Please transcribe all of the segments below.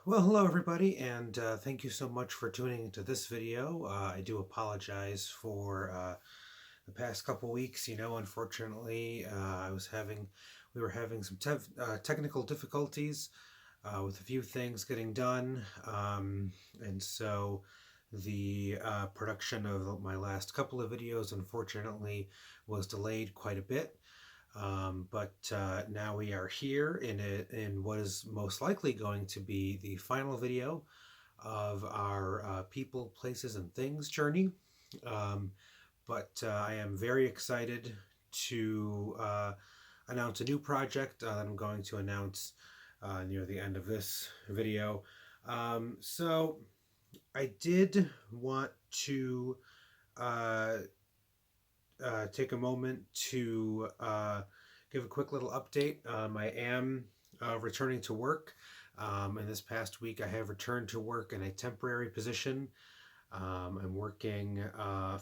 Well, hello everybody, and thank you so much for tuning into this video. I do apologize for the past couple weeks. Unfortunately, we were having some technical difficulties with a few things getting done, and so the production of my last couple of videos, unfortunately, was delayed quite a bit. But now we are here in what is most likely going to be the final video of our people, places, and things journey. Um, but I am very excited to announce a new project that I'm going to announce near the end of this video. So I did want to uh, take a moment to give a quick little update. I am returning to work. And this past week, I have returned to work in a temporary position. I'm working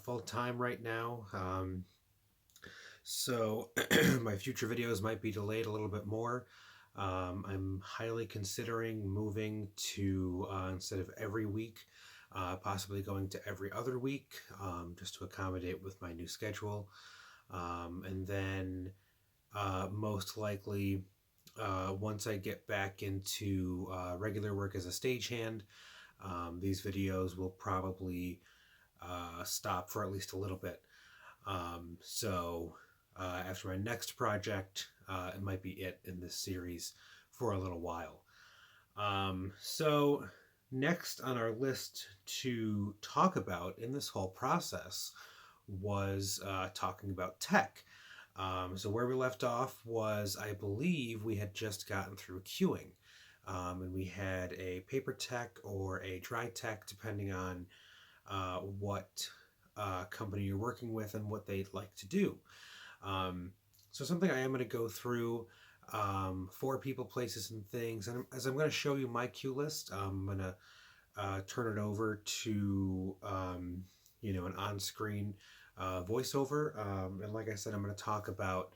full time right now. So my future videos might be delayed a little bit more. I'm highly considering moving to instead of every week, possibly going to every other week, just to accommodate with my new schedule. And then most likely, once I get back into regular work as a stagehand, these videos will probably stop for at least a little bit. So after my next project, it might be it in this series for a little while. So next on our list to talk about in this whole process was talking about tech. So where we left off was, I believe, we had just gotten through queuing. And we had a paper tech or a dry tech, depending on what company you're working with and what they'd like to do. So something I am going to go through for people, places, and things. And as I'm going to show you my queue list, I'm going to turn it over to an on-screen voiceover. And like I said, I'm going to talk about.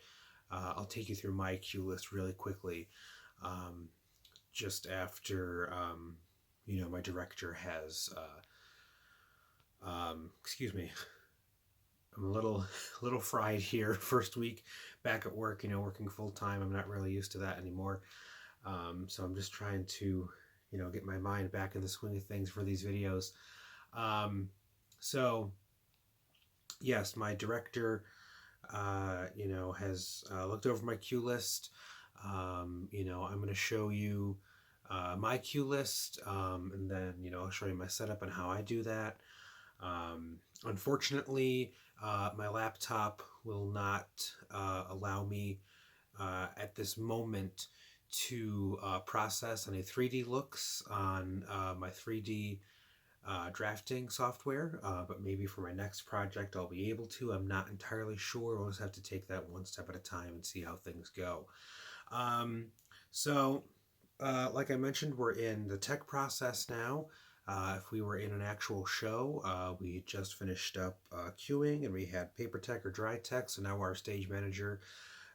I'll take you through my queue list really quickly, just after my director has. Excuse me. I'm a little fried here. First week back at work, working full time. I'm not really used to that anymore. So I'm just trying to, get my mind back in the swing of things for these videos. So yes, my director, has looked over my queue list. I'm going to show you my queue list, and then I'll show you my setup and how I do that. Unfortunately, my laptop will not allow me at this moment to process any 3D looks on my 3D drafting software, but maybe for my next project I'll be able to. I'm not entirely sure. We'll just have to take that one step at a time and see how things go. Um, so, like I mentioned, we're in the tech process now. If we were in an actual show, we just finished up queuing and we had paper tech or dry tech. So now our stage manager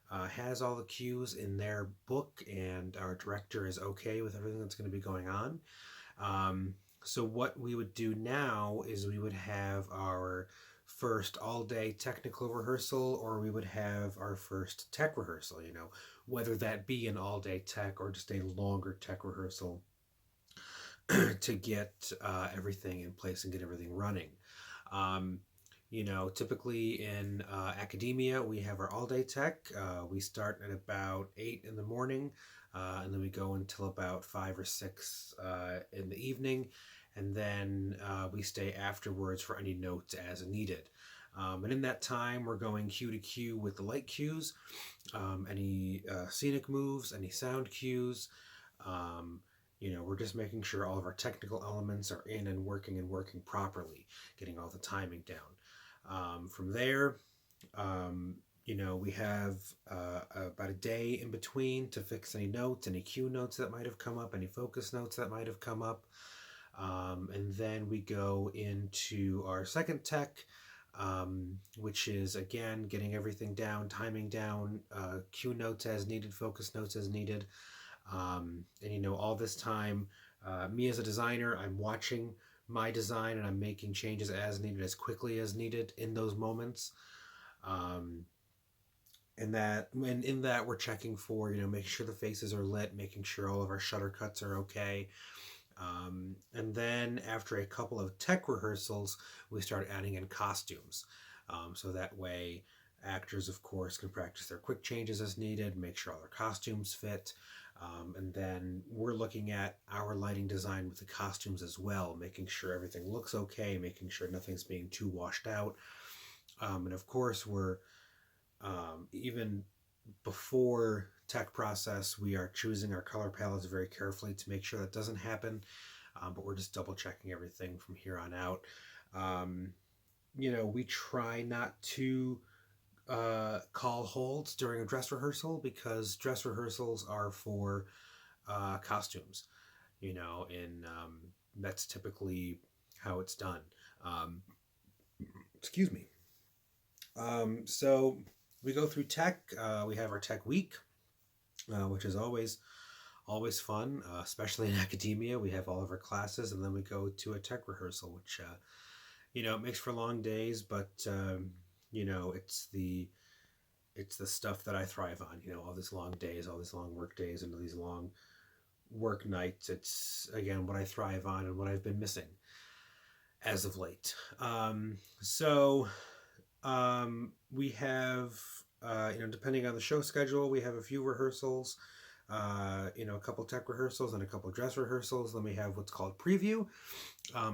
has all the cues in their book, and our director is okay with everything that's going to be going on. So what we would do now is we would have our first all-day technical rehearsal, or we would have our first tech rehearsal, whether that be an all-day tech or just a longer tech rehearsal to get everything in place and get everything running. Typically in academia, we have our all-day tech. We start at about 8 in the morning, and then we go until about 5 or 6 in the evening, and then we stay afterwards for any notes as needed. And in that time, we're going cue to cue with the light cues, any scenic moves, any sound cues. We're just making sure all of our technical elements are in and working properly, getting all the timing down. From there, we have about a day in between to fix any notes, any cue notes that might have come up, any focus notes that might have come up. And then we go into our second tech, which is, again, getting everything down, timing down, cue notes as needed, focus notes as needed. And all this time, Me as a designer, I'm watching my design and I'm making changes as needed, as quickly as needed in those moments. Um, and in that we're checking for, making sure the faces are lit, making sure all of our shutter cuts are okay. And then after a couple of tech rehearsals, we start adding in costumes. So that way, actors, of course, can practice their quick changes as needed, make sure all their costumes fit. And then we're looking at our lighting design with the costumes as well, making sure everything looks okay, making sure nothing's being too washed out. And of course, we're even before tech process, we are choosing our color palettes very carefully to make sure that doesn't happen. But we're just double checking everything from here on out. Um, we try not to call holds during a dress rehearsal because dress rehearsals are for costumes, and that's typically how it's done. Um, Excuse me. So we go through tech. We have our tech week, which is always fun, especially in academia. We have all of our classes, and then we go to a tech rehearsal, which it makes for long days, but it's the stuff that I thrive on. All these long days, all these long work days, and these long work nights. It's again what I thrive on and what I've been missing as of late. We have, depending on the show schedule, we have a few rehearsals, a couple tech rehearsals and a couple dress rehearsals. Then we have what's called preview.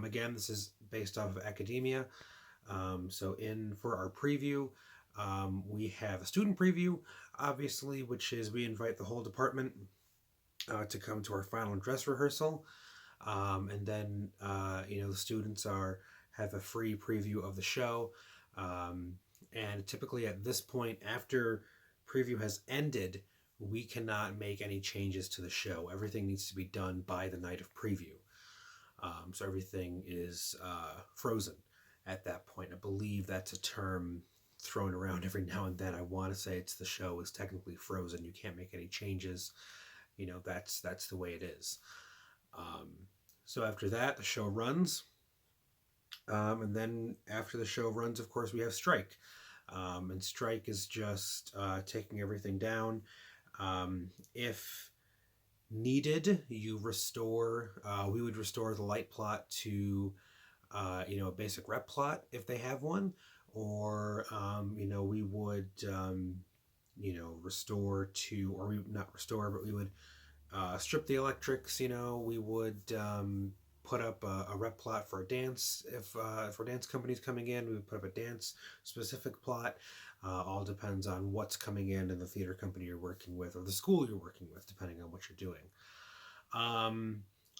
Again, this is based off of academia. So in for our preview, we have a student preview, obviously, which is we invite the whole department to come to our final dress rehearsal. And then the students have a free preview of the show. And typically at this point, after preview has ended, we cannot make any changes to the show. Everything needs to be done by the night of preview. So everything is frozen at that point. I believe that's a term thrown around every now and then. I want to say it's the show is technically frozen. You can't make any changes. That's the way it is. So after that, the show runs. And then after the show runs, of course, we have strike. And strike is just taking everything down. If needed, we would restore the light plot to, a basic rep plot if they have one. Or, we would, restore to, or we not restore, but we would strip the electrics. We would put up a rep plot for a dance. If for dance companies coming in, we would put up a dance specific plot. All depends on what's coming in and the theater company you're working with or the school you're working with, depending on what you're doing.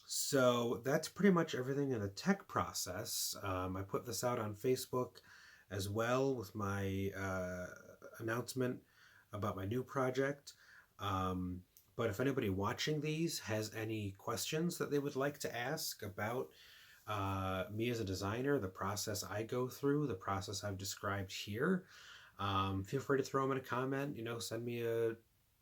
So that's pretty much everything in the tech process. I put this out on Facebook as well with my announcement about my new project. But if anybody watching these has any questions that they would like to ask about me as a designer, the process I go through, the process I've described here, feel free to throw them in a comment. Send me a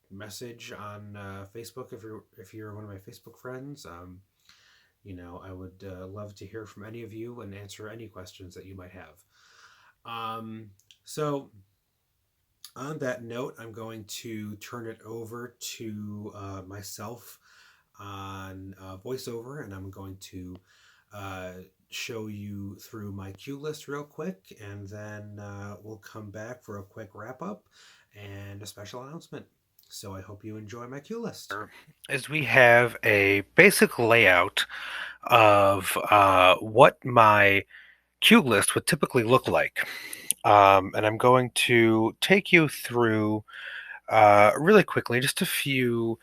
message on Facebook if you're one of my Facebook friends. I would love to hear from any of you and answer any questions that you might have. So on that note, I'm going to turn it over to myself on voiceover, and I'm going to show you through my cue list real quick, and then we'll come back for a quick wrap up and a special announcement. So I hope you enjoy my cue list. Is we have a basic layout of what my cue list would typically look like. And I'm going to take you through really quickly just a few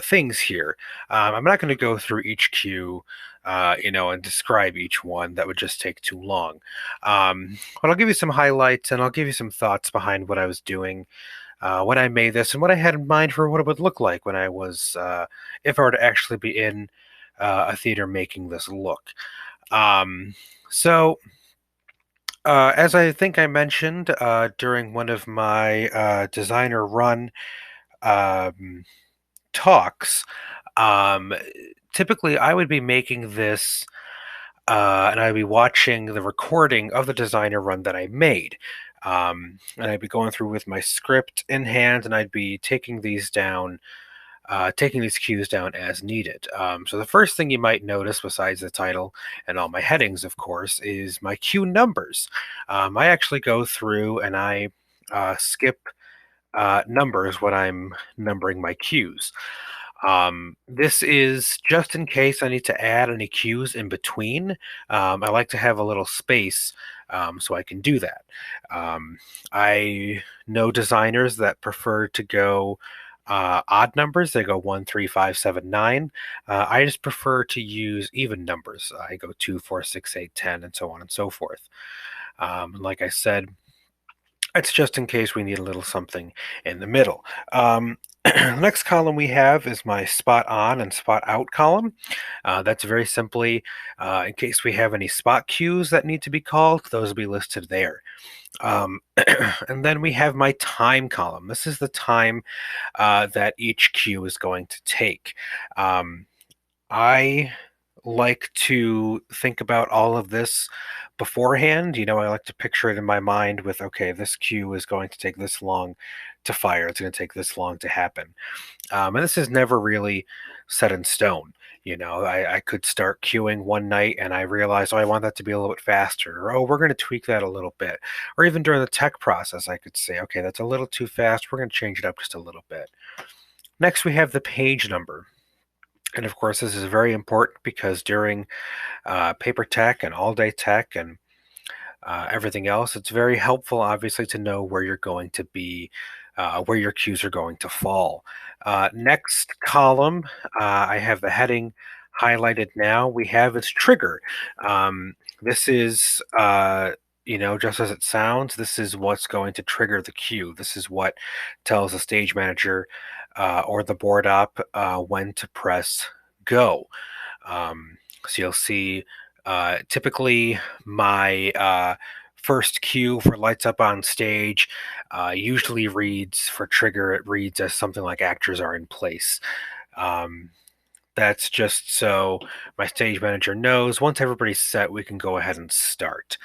things here. I'm not going to go through each cue, and describe each one. That would just take too long. But I'll give you some highlights and I'll give you some thoughts behind what I was doing when I made this and what I had in mind for what it would look like when if I were to actually be in a theater making this look. Um, so, as I think I mentioned during one of my designer run um, talks, um, typically I would be making this, and I'd be watching the recording of the designer run that I made. And I'd be going through with my script in hand, and I'd be taking these cues down as needed. So the first thing you might notice, besides the title and all my headings, of course, is my cue numbers. I actually go through and I skip numbers when I'm numbering my cues. This is just in case I need to add any cues in between. I like to have a little space so I can do that. I know designers that prefer to go odd numbers. They go 1, 3, 5, 7, 9. I just prefer to use even numbers. I go 2, 4, 6, 8, 10, and so on and so forth. Like I said, it's just in case we need a little something in the middle. The next column we have is my spot on and spot out column. That's very simply in case we have any spot cues that need to be called, those will be listed there. Um, and then we have my time column. This is the time that each cue is going to take. Um, I like to think about all of this beforehand. I like to picture it in my mind with, okay, this cue is going to take this long to fire. It's going to take this long to happen. And this is never really set in stone. I could start queuing one night and I realize, oh, I want that to be a little bit faster. Or, oh, we're going to tweak that a little bit. Or even during the tech process, I could say, okay, that's a little too fast. We're going to change it up just a little bit. Next, we have the page number. And of course, this is very important because during paper tech and all day tech and everything else, it's very helpful, obviously, to know where you're going to be, where your cues are going to fall. Next column, I have the heading highlighted now. We have its trigger. This is, just as it sounds, this is what's going to trigger the cue. This is what tells the stage manager or the board op when to press go. So you'll see typically my first cue for lights up on stage usually reads for trigger, it reads as something like actors are in place. That's just so my stage manager knows once everybody's set, we can go ahead and start.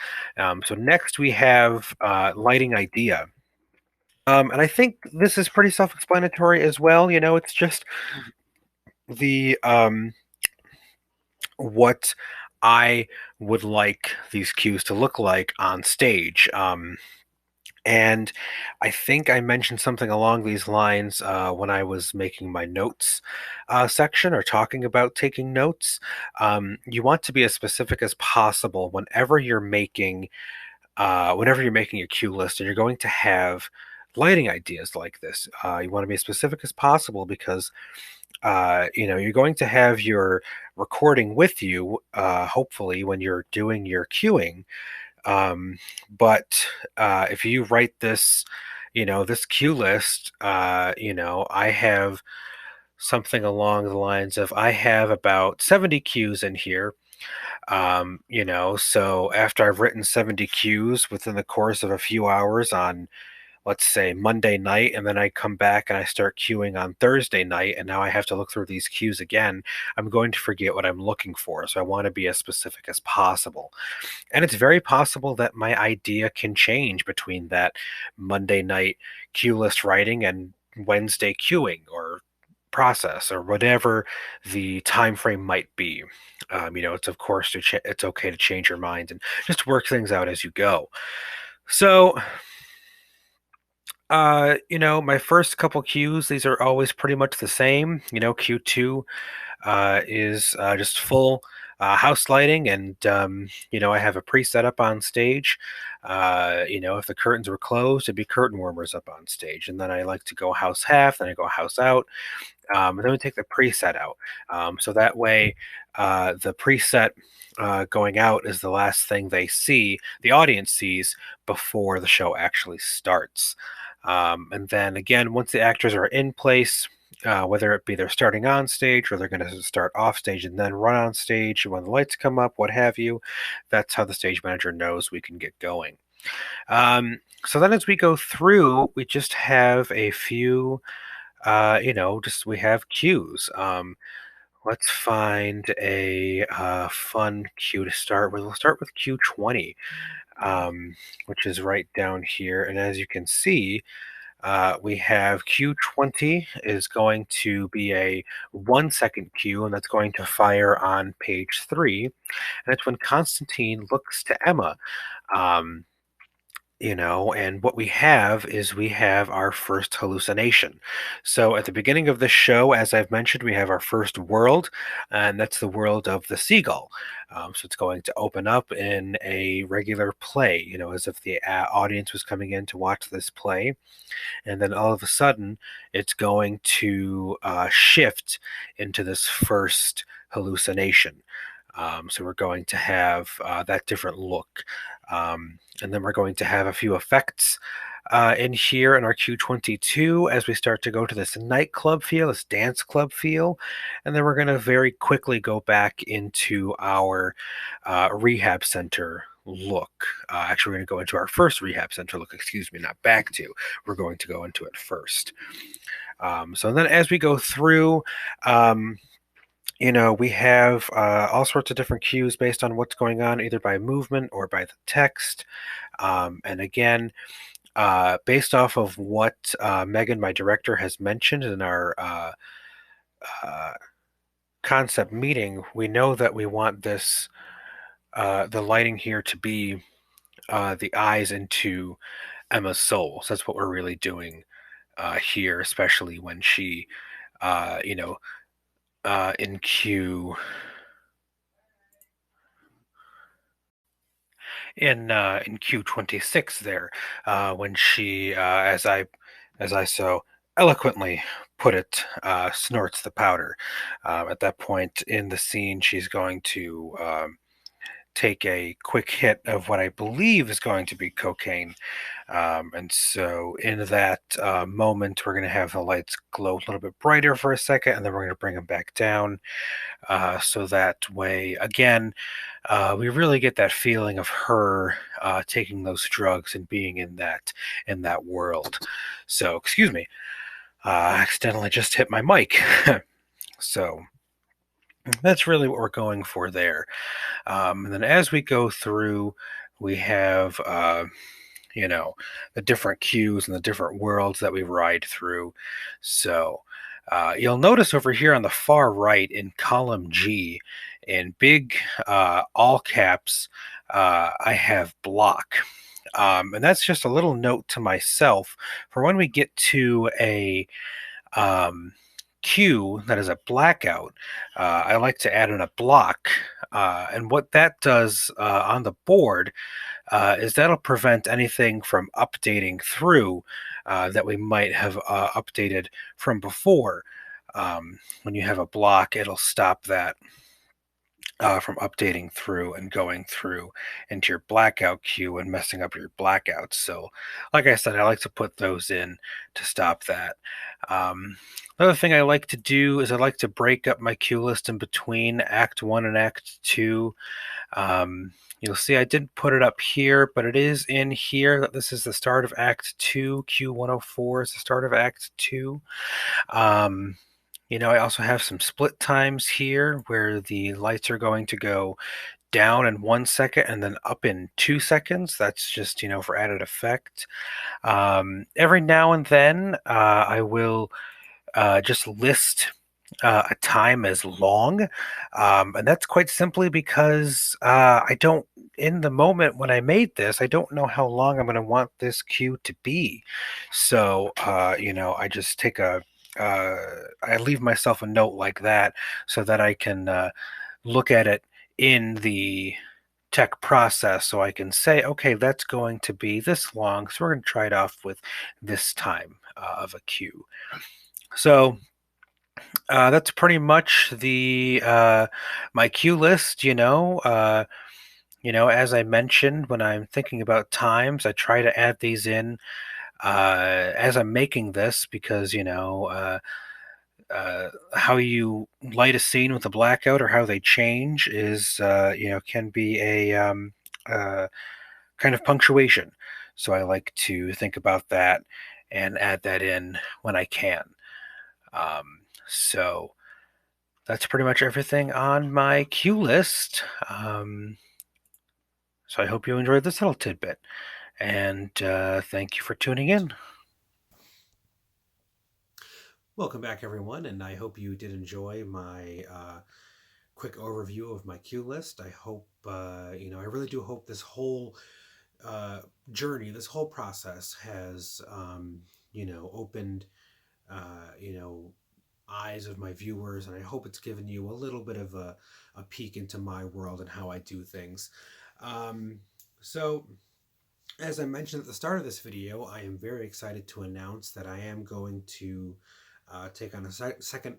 So next we have lighting idea. And I think this is pretty self-explanatory as well. It's just the what I would like these cues to look like on stage. And I think I mentioned something along these lines when I was making my notes section or talking about taking notes. You want to be as specific as possible whenever you're making a cue list, and you're going to have lighting ideas like this. You want to be as specific as possible because you're going to have your recording with you, hopefully, when you're doing your queuing. But if you write this, this cue list, I have something along the lines of I have about 70 cues in here. So after I've written 70 cues within the course of a few hours on, let's say, Monday night, and then I come back and I start queuing on Thursday night, and now I have to look through these cues again, I'm going to forget what I'm looking for. So I want to be as specific as possible. And it's very possible that my idea can change between that Monday night cue list writing and Wednesday queuing or process or whatever the time frame might be. It's of course it's okay to change your mind and just work things out as you go. So my first couple cues, these are always pretty much the same. Q2 is just full house lighting, and I have a preset up on stage. If the curtains were closed, it'd be curtain warmers up on stage, and then I like to go house half, then I go house out, and then we take the preset out. So that way, the preset going out is the last thing the audience sees before the show actually starts. And then again, once the actors are in place, whether it be they're starting on stage or they're going to start off stage and then run on stage when the lights come up, what have you, that's how the stage manager knows we can get going. So then as we go through, we just have a few, we have cues. let's find a fun cue to start with. We'll start with cue 20, which is right down here. And as you can see, we have Q20 is going to be a 1 second cue, and that's going to fire on page 3. And it's when Constantine looks to Emma. Um, and what we have is we have our first hallucination. So at the beginning of the show, as I've mentioned, we have our first world, and that's the world of the seagull. So it's going to open up in a regular play, as if the audience was coming in to watch this play. And then all of a sudden, it's going to shift into this first hallucination. So we're going to have that different look. And then we're going to have a few effects in here in our Q22 as we start to go to this nightclub feel, this dance club feel. And then we're going to very quickly go back into our rehab center look. Actually, we're going to go into our first rehab center look, excuse me, not back to. We're going to go into it first. So then as we go through, we have all sorts of different cues based on what's going on, either by movement or by the text. And again, based off of what Megan, my director, has mentioned in our uh, concept meeting, we know that we want the lighting here to be the eyes into Emma's soul. So that's what we're really doing here, especially when she, in Q in Q26 there, when she, as I so eloquently put it, snorts the powder. At that point in the scene, she's going to take a quick hit of what I believe is going to be cocaine. And so in that moment, we're going to have the lights glow a little bit brighter for a second, and then we're going to bring them back down. So that way, again, we really get that feeling of her taking those drugs and being in that world. So, excuse me, I accidentally just hit my mic. So that's really what we're going for there. And then as we go through, we have the different cues and the different worlds that we ride through. So you'll notice over here on the far right in column G, in big all caps, I have block. And that's just a little note to myself for when we get to a um, cue that is a blackout. I like to add in a block. And what that does on the board is that'll prevent anything from updating through that we might have updated from before. When you have a block, it'll stop that from updating through and going through into your blackout queue and messing up your blackouts. So, like I said, I like to put those in to stop that. Another thing I like to do is I like to break up my cue list in between Act 1 and Act 2. You'll see I didn't put it up here, but it is in here that this is the start of Act 2. Q104 is the start of Act 2. I also have some split times here where the lights are going to go down in 1 second and then up in 2 seconds. That's just, for added effect. Every now and then, I will just list a time as long. And that's quite simply because I don't, in the moment when I made this, I don't know how long I'm going to want this cue to be. So, I just take I leave myself a note like that so that I can look at it in the tech process so I can say, okay, that's going to be this long. So we're going to try it off with this time of a cue. So that's pretty much the my cue list. As I mentioned, when I'm thinking about times, I try to add these in as I'm making this because how you light a scene with a blackout or how they change is can be a kind of punctuation. So I like to think about that and add that in when I can. So that's pretty much everything on my cue list. So I hope you enjoyed this little tidbit, and thank you for tuning in. Welcome back, everyone, and I hope you did enjoy my quick overview of my cue list. I hope, I really do hope this whole uh, journey, this whole process has, opened, uh, you know, eyes of my viewers, and I hope it's given you a little bit of a peek into my world and how I do things. Um, so, as I mentioned at the start of this video, I am very excited to announce that I am going to take on a second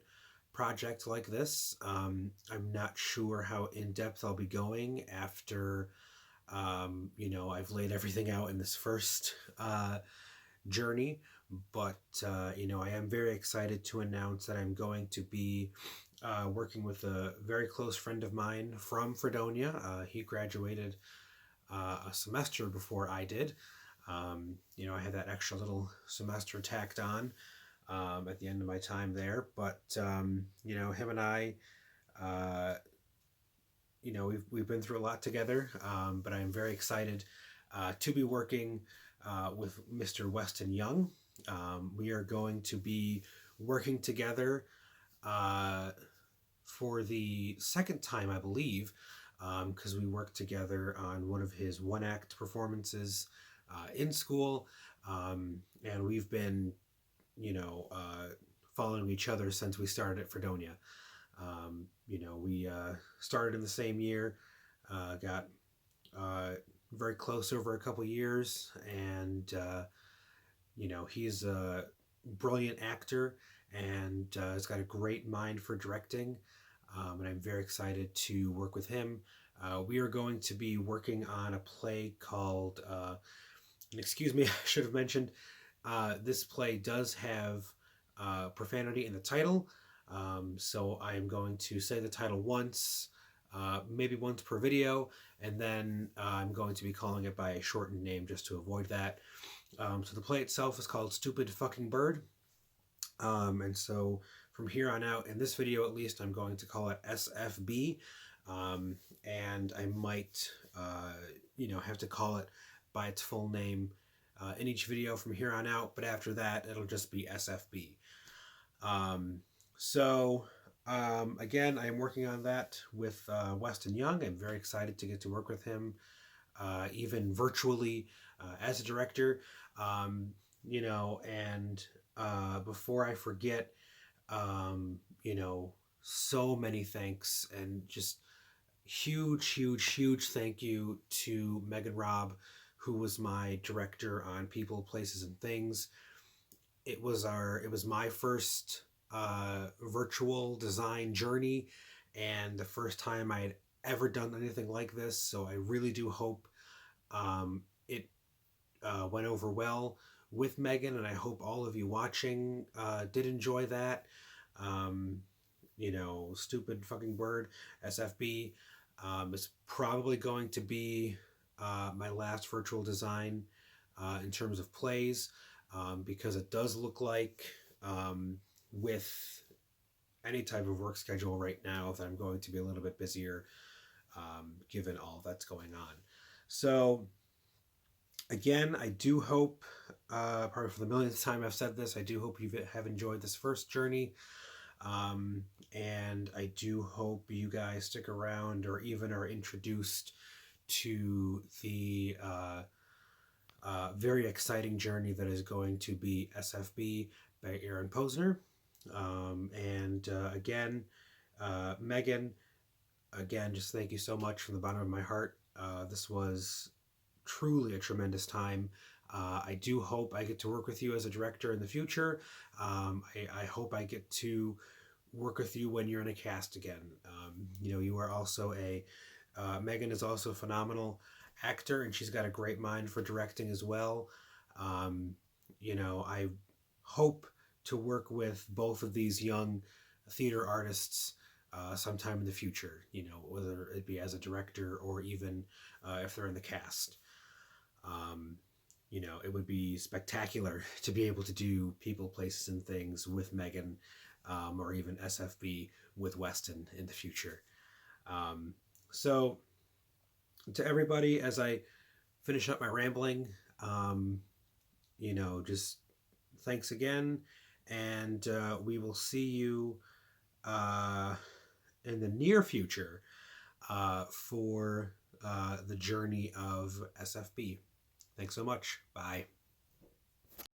project like this. I'm not sure how in depth I'll be going after, I've laid everything out in this first journey, but, I am very excited to announce that I'm going to be working with a very close friend of mine from Fredonia. He graduated a semester before I did. I had that extra little semester tacked on at the end of my time there. But him and I, uh, we've been through a lot together. But I'm very excited to be working with Mr. Weston Young. We are going to be working together uh, for the second time, I believe, because we worked together on one of his one act performances in school. And we've been, following each other since we started at Fredonia. We started in the same year, got uh, very close over a couple years, and he's a brilliant actor and has got a great mind for directing. And I'm very excited to work with him. We are going to be working on a play called, and excuse me, I should have mentioned, this play does have profanity in the title. So I am going to say the title once, maybe once per video, and then I'm going to be calling it by a shortened name just to avoid that. So the play itself is called Stupid Fucking Bird. And so from here on out, in this video at least, I'm going to call it SFB. And I might, have to call it by its full name in each video from here on out. But after that, it'll just be SFB. Um, so, again, I'm working on that with Weston Young. I'm very excited to get to work with him, even virtually as a director. And before I forget, so many thanks and just huge, huge, huge thank you to Megan Robb, who was my director on People, Places, and Things. It was my first virtual design journey and the first time I had ever done anything like this. So I really do hope it went over well with Megan, and I hope all of you watching did enjoy that. Um, Stupid fucking word, SFB. Is probably going to be my last virtual design in terms of plays, because it does look like, with any type of work schedule right now, that I'm going to be a little bit busier, given all that's going on. So, again, I do hope, probably for the millionth time I've said this, I do hope you have enjoyed this first journey. And I do hope you guys stick around or even are introduced to the very exciting journey that is going to be SFB by Aaron Posner. And again, Megan, again, just thank you so much from the bottom of my heart. This was truly a tremendous time. I do hope I get to work with you as a director in the future. I hope I get to work with you when you're in a cast again. You are also Megan is also a phenomenal actor, and she's got a great mind for directing as well. I hope to work with both of these young theater artists sometime in the future, whether it be as a director or even if they're in the cast. Um, it would be spectacular to be able to do People, Places, and Things with Megan. or even SFB with Weston in the future. Um, so, to everybody, as I finish up my rambling, um, just thanks again, and we will see you uh, in the near future for the journey of SFB. Thanks so much. Bye.